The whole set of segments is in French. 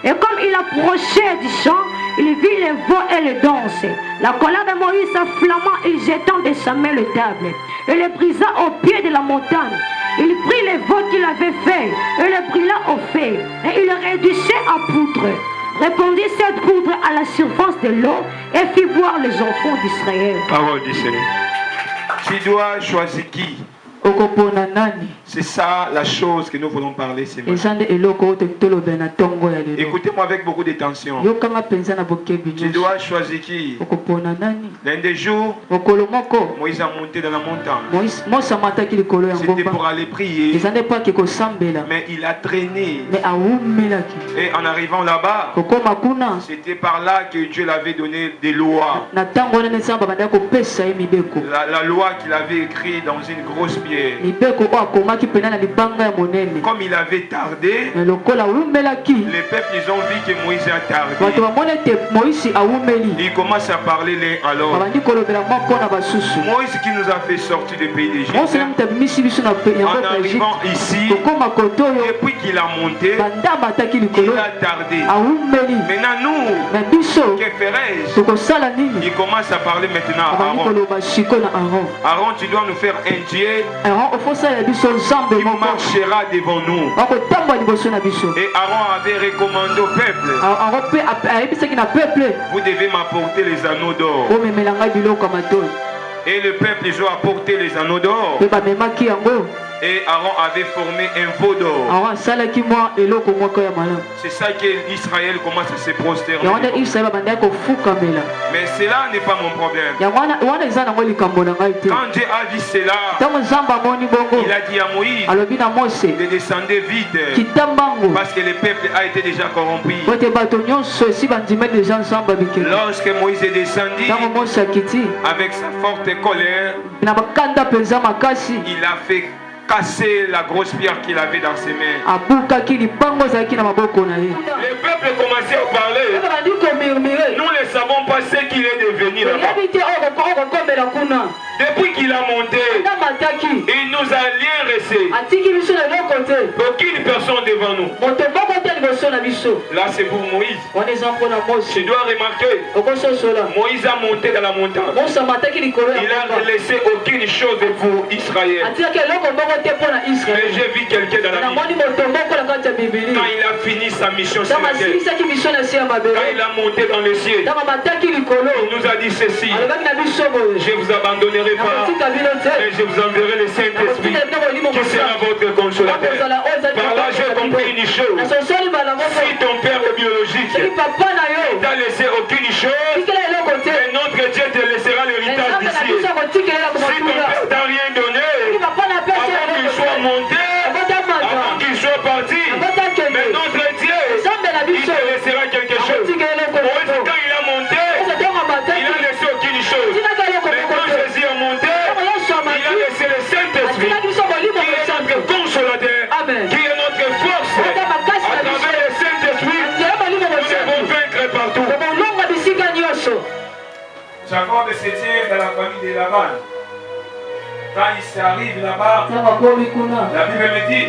Et comme il approchait du champ, il vit les veaux et les danses. La colère de Moïse s'enflamma, il jetant de sa main le table et le brisa au pied de la montagne. Il prit les veaux qu'il avait faits et le brûla au feu, et il le réduisait à poudre. Répandit cette poudre à la surface de l'eau et fit boire les enfants d'Israël. Parole du Seigneur. Tu dois choisir qui? C'est ça la chose que nous voulons parler ce matin. Écoutez-moi avec beaucoup d'attention. Tu dois choisir qui? L'un des jours, Moïse a monté dans la montagne. C'était pour aller prier. Mais il a traîné. Et en arrivant là-bas, c'était par là que Dieu l'avait donné des lois. La loi qu'il avait écrite dans une grosse pierre. Comme il avait tardé, les peuples ils ont vu que Moïse a tardé. Ils commencent à parler l'un à l'autre. Moïse qui nous a fait sortir du pays d'Égypte, en arrivant ici, depuis qu'il a monté, il a tardé. Maintenant nous, que ferais-je? Il commence à parler maintenant à Aaron. Aaron, tu dois nous faire un Dieu qui marchera devant nous. Et Aaron avait recommandé au peuple, vous devez m'apporter les anneaux d'or. Et le peuple, ils ont apporté les anneaux d'or. Et Aaron avait formé un veau d'or. C'est ça qu'Israël commence à se prosterner. Mais cela n'est pas mon problème. Quand Dieu a vu cela, il a dit à Moïse de descendre vite. Parce que le peuple a été déjà corrompu. Lorsque Moïse est descendu avec sa forte colère, il a fait casser la grosse pierre qu'il avait dans ses mains. Le peuple commençait à parler. Nous ne savons pas ce qu'il est devenu là-bas. Depuis qu'il a monté, il nous a rien resté. Aucune personne devant nous. Là c'est pour Moïse. Tu dois remarquer, Moïse a monté dans la montagne. Il a laissé aucune chose pour Israël. Mais j'ai vu quelqu'un dans la Bible. Quand il a fini sa mission sur la terre, quand il a monté dans les cieux, il nous a dit ceci: je vous abandonnerai pas, mais je vous enverrai le Saint-Esprit qui sera votre consolateur. Par là j'ai compris une chose: si ton père est biologique t'a laissé aucune chose, mais notre Dieu te laissera l'héritage d'ici. Si ton père t'a rien donné, avant qu'il soit monté, avant qu'il soit parti, mais notre Dieu, il te laissera quelque chose. Moïse, quand il a monté, il n'a laissé aucune chose. Mais quand Jésus a monté, il a laissé le Saint-Esprit, qui est notre consolateur, qui est notre force. À travers le Saint-Esprit, nous devons vaincre partout. Jacob se tient dans la famille de Laban. Quand il s'arrive là-bas, la Bible me dit,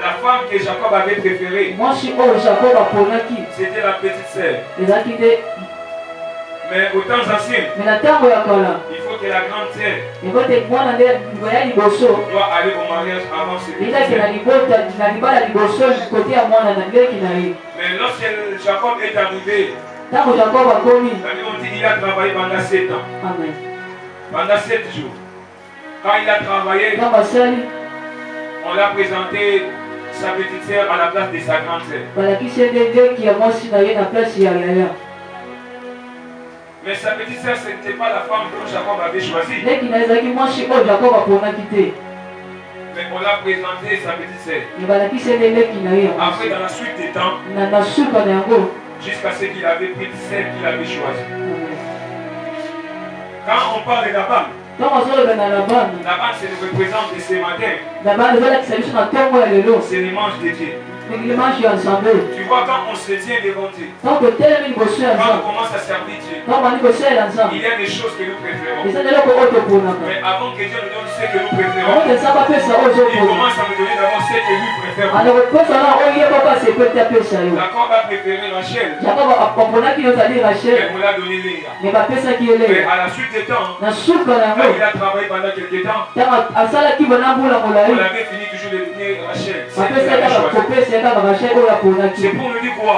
la femme que Jacob avait préférée, c'était la petite sœur. Mais aux temps anciens, il faut que la grande sœur doit aller au mariage avant celui-ci. Mais lorsque Jacob est arrivé, la Bible dit qu'il a travaillé pendant 7 ans. Amen. Pendant 7 jours. Quand il a travaillé, on l'a présenté sa petite sœur à la place de sa grande sœur. Mais sa petite sœur, ce n'était pas la femme que Jacob avait choisie. Mais on l'a présenté sa petite sœur. Après, dans la suite des temps, jusqu'à ce qu'il avait pris celle qu'il avait choisie. Quand on parle de Laban, Laban c'est le représentant de ce matin. C'est l'image de Dieu. Tu vois, quand on se tient devant Dieu, quand on commence à servir Dieu, il y a des choses que nous préférons. Mais avant que Dieu nous donne ce que nous préférons, il commence à nous donner d'abord ce que lui préfère. Jacob a préféré Rachel. Elle me l'a donné Léa. Mais à la suite des temps, quand il a travaillé pendant quelques temps, on avait fini toujours de donner Rachel. C'est pour nous dire quoi?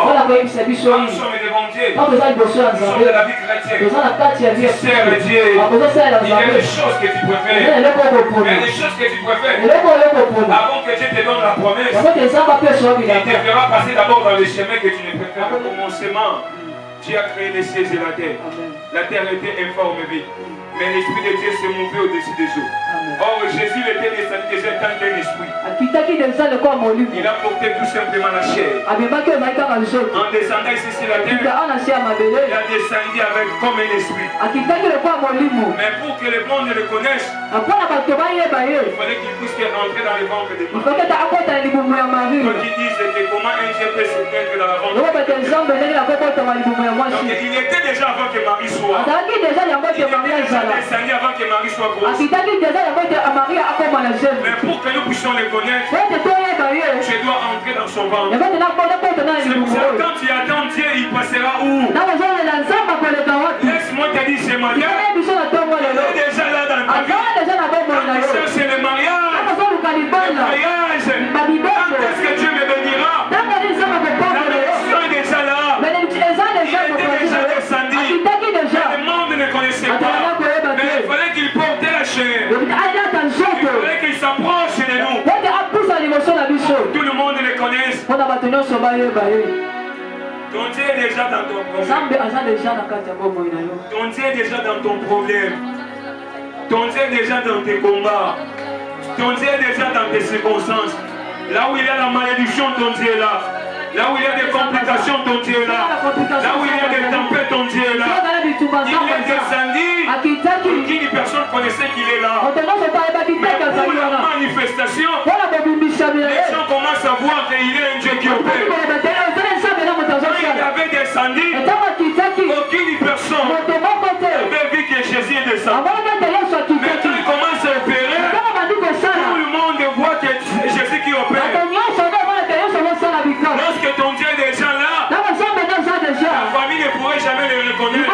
Quand nous sommes devant Dieu, nous sommes de la vie chrétienne. Tu sers Dieu. Il y a des choses que tu préfères. Il y a des choses que tu préfères. Avant que Dieu te donne la promesse, il te fera passer d'abord dans les chemins que tu ne préfères pas. Au commencement, Dieu a créé les cieux et la terre. La terre était informe et vide. Mais l'Esprit de Dieu s'est mouvé au-dessus des eaux. Or, Jésus était descendu déjà tant qu'un esprit. Il a porté tout simplement la chair. En descendant ici sur la terre, il a descendu avec comme un esprit. Mais pour que le monde le connaisse, il fallait qu'il puisse entrer dans le ventre de Marie. Donc ils disent que comment un Dieu peut se mettre dans la ventre de Marie. Donc il était déjà avant que Marie soit. Il était descendu avant que Marie soit grosse. Mais pour que nous puissions les connaître, tu dois entrer dans son ventre. C'est pour ça que quand tu attends Dieu, il passera où? Laisse-moi te dire ce matin, il est déjà là dans ta vie. Quand c'est le mariage. Quand est-ce que Dieu me bénira? La bénédiction est déjà là. Il était déjà descendu. Le monde ne connaissait pas. Mais il fallait qu'il porte la chair. Il fallait qu'il s'approche de nous. Tout le monde le connaisse. Ton Dieu est déjà dans ton problème. Ton Dieu est déjà dans ton problème. Ton Dieu est déjà dans tes combats. Ton Dieu est déjà dans tes circonstances. Là où il y a la malédiction, ton Dieu est là. Là où il y a des complications, ton Dieu est là. Là où il y a des tempêtes, ton Dieu est là. Il est descendu. Aucune personne connaissait qu'il est là. Mais pour la manifestation, les gens commencent à voir qu'il est un Dieu qui opère. Quand il avait descendu, aucune personne avait vu que Jésus est descendu. Mais quand il commence à opérer, tout le monde voit que c'est Jésus qui opère. Lorsque ton Dieu est déjà là, la famille ne pourrait jamais le reconnaître.